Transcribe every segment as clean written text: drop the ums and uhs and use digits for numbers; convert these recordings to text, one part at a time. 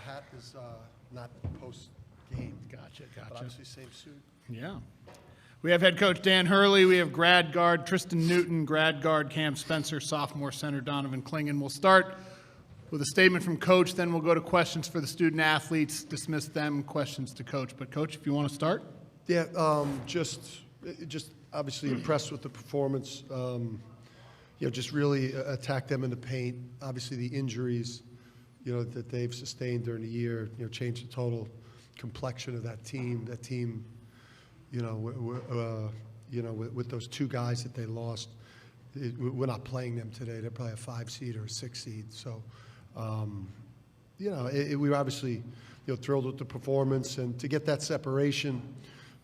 hat is not post-game. Gotcha. But obviously same suit. Yeah. We have head coach Dan Hurley. We have grad guard Tristan Newton, grad guard Cam Spencer, sophomore center Donovan Klingen. We'll start with a statement from coach, then we'll go to questions for the student athletes, dismiss them, questions to coach. But coach, if you want to start. Yeah, just obviously impressed with the performance. Just really attack them in the paint. Obviously the injuries, that they've sustained during the year, changed the total complexion of that team. That team, with those two guys that they lost, we're not playing them today. They're probably a 5 seed or a 6 seed. So, we were obviously, thrilled with the performance and to get that separation,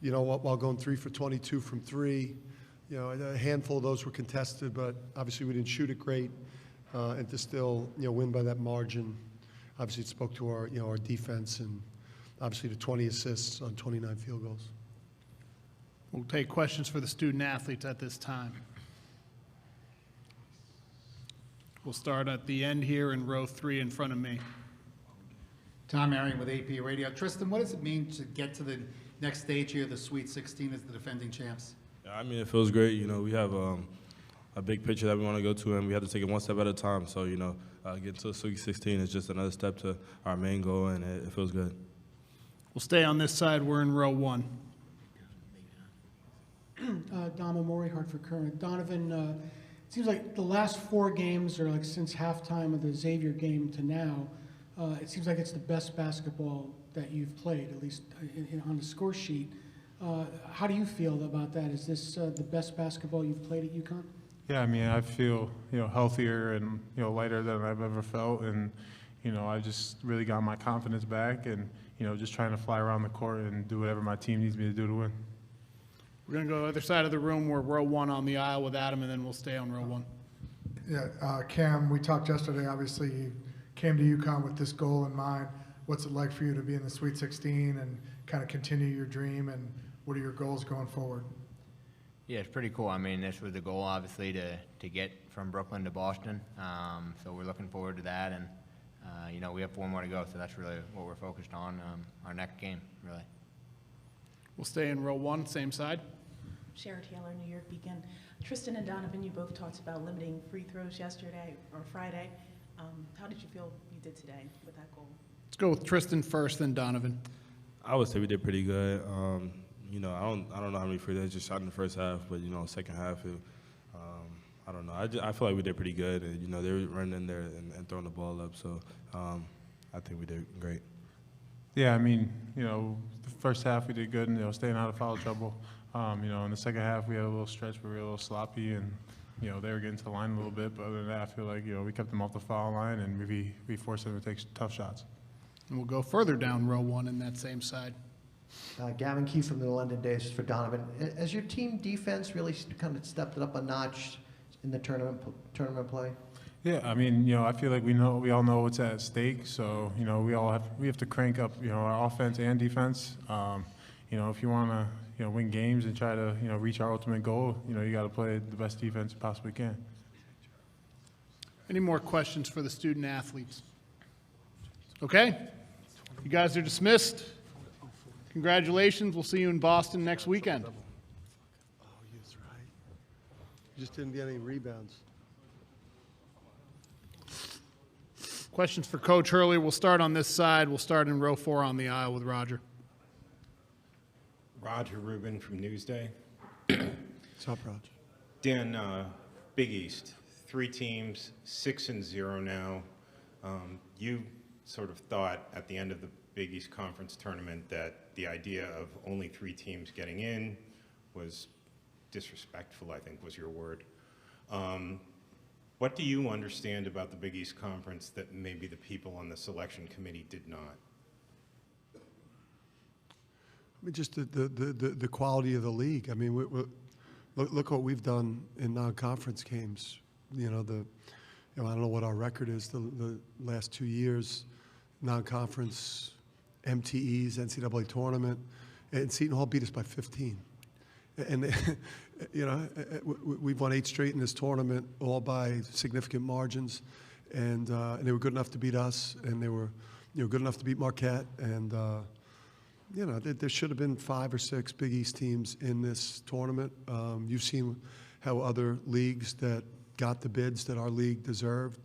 while going 3 for 22 from 3. A handful of those were contested, but obviously we didn't shoot it great, and to still, win by that margin. Obviously it spoke to our, our defense and obviously the 20 assists on 29 field goals. We'll take questions for the student athletes at this time. We'll start at the end here in row 3 in front of me. Tom Arian with AP Radio. Tristan, what does it mean to get to the next stage here, the Sweet 16 as the defending champs? I mean, it feels great. We have a big picture that we want to go to, and we have to take it one step at a time. So, getting to the Sweet 16 is just another step to our main goal, and it feels good. We'll stay on this side. We're in row 1. Dom Amori, Hartford Current. Donovan, it seems like the last 4 games, or like since halftime of the Xavier game to now, it seems like it's the best basketball that you've played, at least on the score sheet. How do you feel about that? Is this the best basketball you've played at UConn? Yeah, I mean, I feel, healthier and, lighter than I've ever felt. And, I just really got my confidence back and, just trying to fly around the court and do whatever my team needs me to do to win. We're going to go to the other side of the room. We're row 1 on the aisle with Adam, and then we'll stay on row 1. Yeah, Cam, we talked yesterday, obviously you came to UConn with this goal in mind. What's it like for you to be in the Sweet 16 and kind of continue your dream, and what are your goals going forward? Yeah, it's pretty cool. I mean, this was the goal, obviously, to get from Brooklyn to Boston. So we're looking forward to that, and we have 4 more to go, so that's really what we're focused on, our next game, really. We'll stay in row 1, same side. Shara Taylor, New York Beacon. Tristan and Donovan, you both talked about limiting free throws yesterday or Friday. How did you feel you did today with that goal? Let's go with Tristan first, then Donovan. I would say we did pretty good. I don't know how many free throws just shot in the first half, but second half, I don't know. I feel like we did pretty good, and they were running in there and throwing the ball up. So I think we did great. Yeah, I mean, the first half we did good and, staying out of foul trouble. In the second half we had a little stretch where we were a little sloppy and, they were getting to the line a little bit. But other than that, I feel like, we kept them off the foul line and we forced them to take tough shots. And we'll go further down row 1 in that same side. Gavin Key from the London Days for Donovan. Has your team defense really kind of stepped it up a notch in the tournament play? Yeah, I mean, I feel like we all know what's at stake. So, we have to crank up, our offense and defense. If you want to, win games and try to, reach our ultimate goal, you got to play the best defense you possibly can. Any more questions for the student athletes? Okay, you guys are dismissed. Congratulations. We'll see you in Boston next weekend. Oh, that's right. You just didn't get any rebounds. Questions for Coach Hurley. We'll start on this side. We'll start in row 4 on the aisle with Roger. Roger Rubin from Newsday. What's up, Roger? Dan, Big East, 3 teams, 6-0 now. You sort of thought at the end of the Big East Conference tournament that the idea of only 3 teams getting in was disrespectful, I think was your word. What do you understand about the Big East Conference that maybe the people on the selection committee did not? I mean, just the quality of the league. I mean, look what we've done in non-conference games. I don't know what our record is the last 2 years, non-conference, MTEs, NCAA tournament, and Seton Hall beat us by 15. And we've won 8 straight in this tournament, all by significant margins, and they were good enough to beat us, and they were, good enough to beat Marquette, and there should have been 5 or 6 Big East teams in this tournament. You've seen how other leagues that got the bids that our league deserved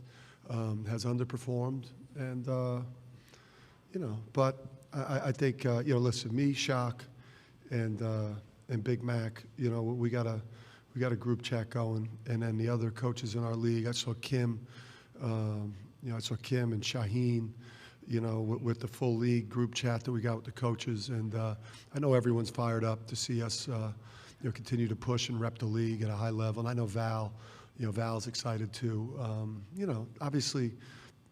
has underperformed, and but I think listen, me, Shock, and Big Mac, we got a group chat going, and then the other coaches in our league. I saw Kim, and Shaheen, with the full league group chat that we got with the coaches, and I know everyone's fired up to see us, continue to push and rep the league at a high level. And I know Val's excited too. Obviously,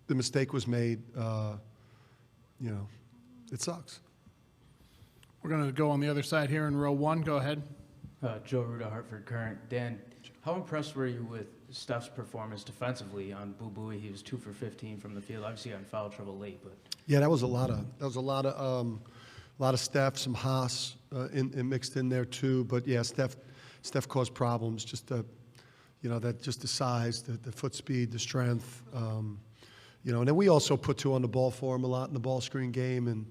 the mistake was made. It sucks. We're going to go on the other side here in row 1. Go ahead. Joe Ruda, Hartford Current. Dan, how impressed were you with Steph's performance defensively on Boo Buie? He was 2 for 15 from the field. Obviously, got in foul trouble late, but Yeah, that was a lot of Steph, some Haas mixed in there too. But yeah, Steph caused problems. Just the size, the foot speed, the strength. And then we also put 2 on the ball for him a lot in the ball screen game. And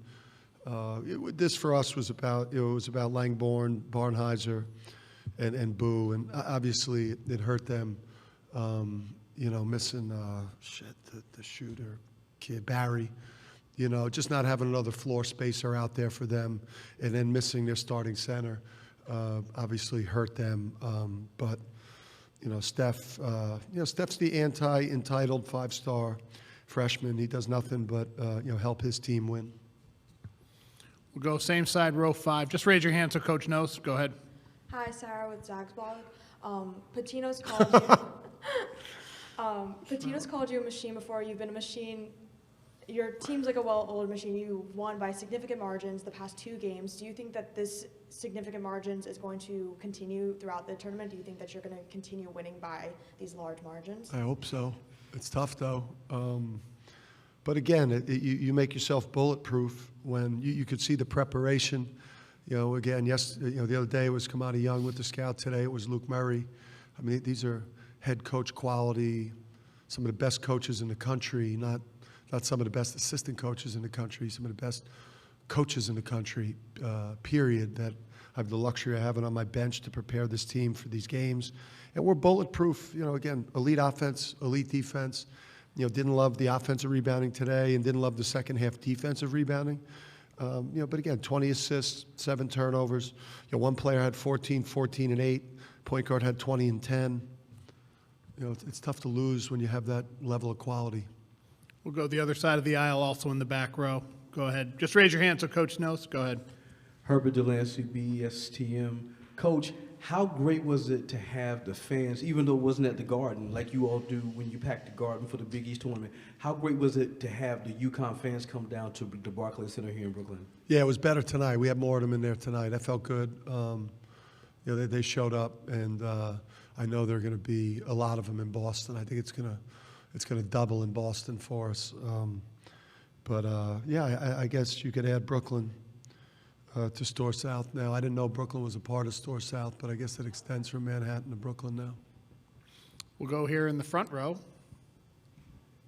this for us was about Langborn, Barnheiser, and Boo. And obviously it hurt them. Missing the shooter kid Barry. Just not having another floor spacer out there for them, and then missing their starting center obviously hurt them. But Steph's the anti-entitled 5-star freshman. He does nothing but help his team win. We'll go same side, row 5. Just raise your hand so Coach knows. Go ahead. Hi, Sarah with Zach's blog. Patino's called you. Patino's called you a machine before. You've been a machine. Your team's like a well-oiled machine. You won by significant margins the past 2 games. Do you think that this significant margins is going to continue throughout the tournament? Do you think that you're going to continue winning by these large margins? I hope so. It's tough though. But again, you make yourself bulletproof when you could see the preparation. Again, the other day it was Kamani Young with the scout. Today it was Luke Murray. I mean, these are head coach quality, some of the best coaches in the country, not some of the best assistant coaches in the country, some of the best coaches in the country, period, that I have the luxury of having on my bench to prepare this team for these games. And we're bulletproof, again, elite offense, elite defense. Didn't love the offensive rebounding today and didn't love the second half defensive rebounding. But again, 20 assists, 7 turnovers. One player had 14, and 8. Point guard had 20 and 10. It's tough to lose when you have that level of quality. We'll go the other side of the aisle, also in the back row. Go ahead. Just raise your hand so Coach knows. Go ahead. Herbert Delancey, BESTM. Coach, how great was it to have the fans, even though it wasn't at the Garden, like you all do when you pack the Garden for the Big East tournament? How great was it to have the UConn fans come down to the Barclays Center here in Brooklyn? Yeah, it was better tonight. We had more of them in there tonight. That felt good. They showed up, and I know there are going to be a lot of them in Boston. I think it's going to double in Boston for us. I guess you could add Brooklyn to Store South now. I didn't know Brooklyn was a part of Store South, but I guess it extends from Manhattan to Brooklyn now. We'll go here in the front row.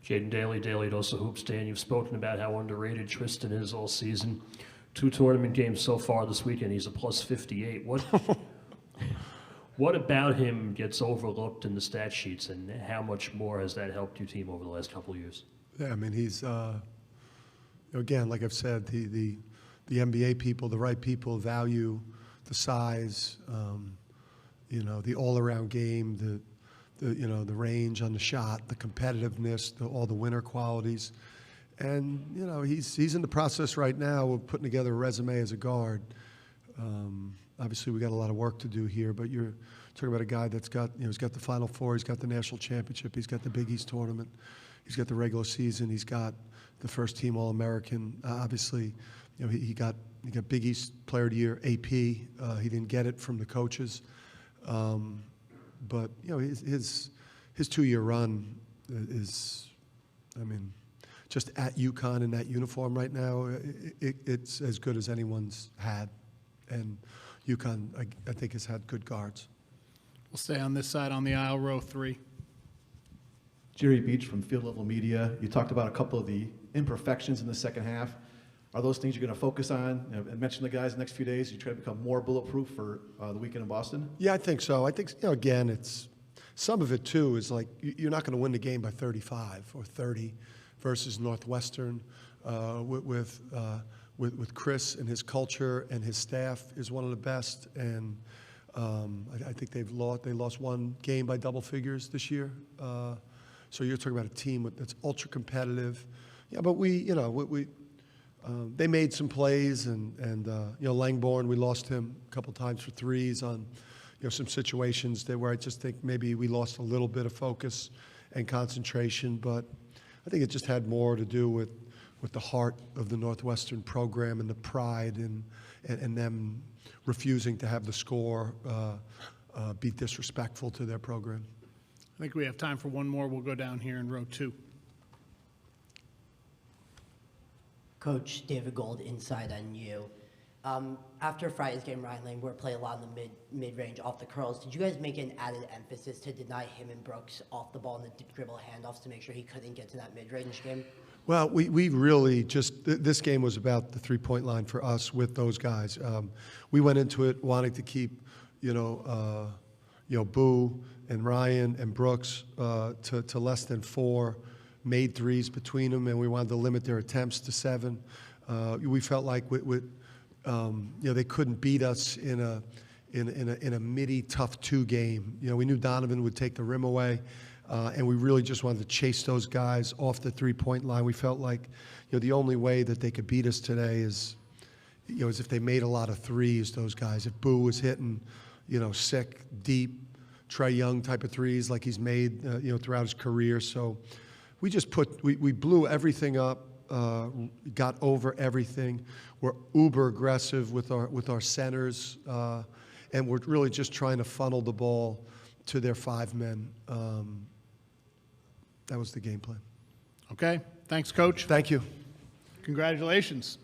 Jaden Daly, Daily Dose of Hoops. Dan, you've spoken about how underrated Tristan is all season. 2 tournament games so far this weekend. He's a plus 58. What about him gets overlooked in the stat sheets, and how much more has that helped your team over the last couple of years? Yeah, I mean, he's, again, like I've said, the NBA people, the right people value the size, the all-around game, the range on the shot, the competitiveness, all the winner qualities. And, he's in the process right now of putting together a resume as a guard. Obviously, we got a lot of work to do here, but you're talking about a guy that's got, he's got the Final Four, he's got the national championship, he's got the Big East tournament, he's got the regular season, he's got the first team All-American. Obviously, he got Big East Player of the Year, AP. He didn't get it from the coaches, but his 2-year run is, I mean, just at UConn in that uniform right now, it's as good as anyone's had, and UConn, I think, has had good guards. We'll stay on this side on the aisle, row 3. Jerry Beach from Field Level Media. You talked about a couple of the imperfections in the second half. Are those things you're going to focus on? I mentioned the guys the next few days. You try to become more bulletproof for the weekend in Boston? Yeah, I think so. I think, again, it's some of it, too, is like you're not going to win the game by 35 or 30 versus Northwestern with Chris and his culture and his staff is one of the best. And I think they lost one game by double figures this year. So you're talking about a team that's ultra competitive. Yeah, but they made some plays, and Langborn, we lost him a couple times for threes on some situations where I just think maybe we lost a little bit of focus and concentration. But I think it just had more to do with the heart of the Northwestern program and the pride and them refusing to have the score be disrespectful to their program. I think we have time for one more. We'll go down here in row 2. Coach David Gold, inside on you. After Friday's game, Ryan Langborn played a lot in the mid-range off the curls. Did you guys make an added emphasis to deny him and Brooks off the ball in the dribble handoffs to make sure he couldn't get to that mid-range game? Well, we really just this game was about the three-point line for us with those guys. We went into it wanting to keep, Boo and Ryan and Brooks to less than 4 made threes between them, and we wanted to limit their attempts to 7. We felt like they couldn't beat us in a midi tough 2 game. We knew Donovan would take the rim away, and we really just wanted to chase those guys off the three-point line. We felt like the only way that they could beat us today is if they made a lot of threes. Those guys, if Boo was hitting sick, deep, Trae Young type of threes like he's made throughout his career. So we just we blew everything up, got over everything. We're uber aggressive with our centers, and we're really just trying to funnel the ball to their 5 men. That was the game plan. Okay. Thanks, Coach. Thank you. Congratulations.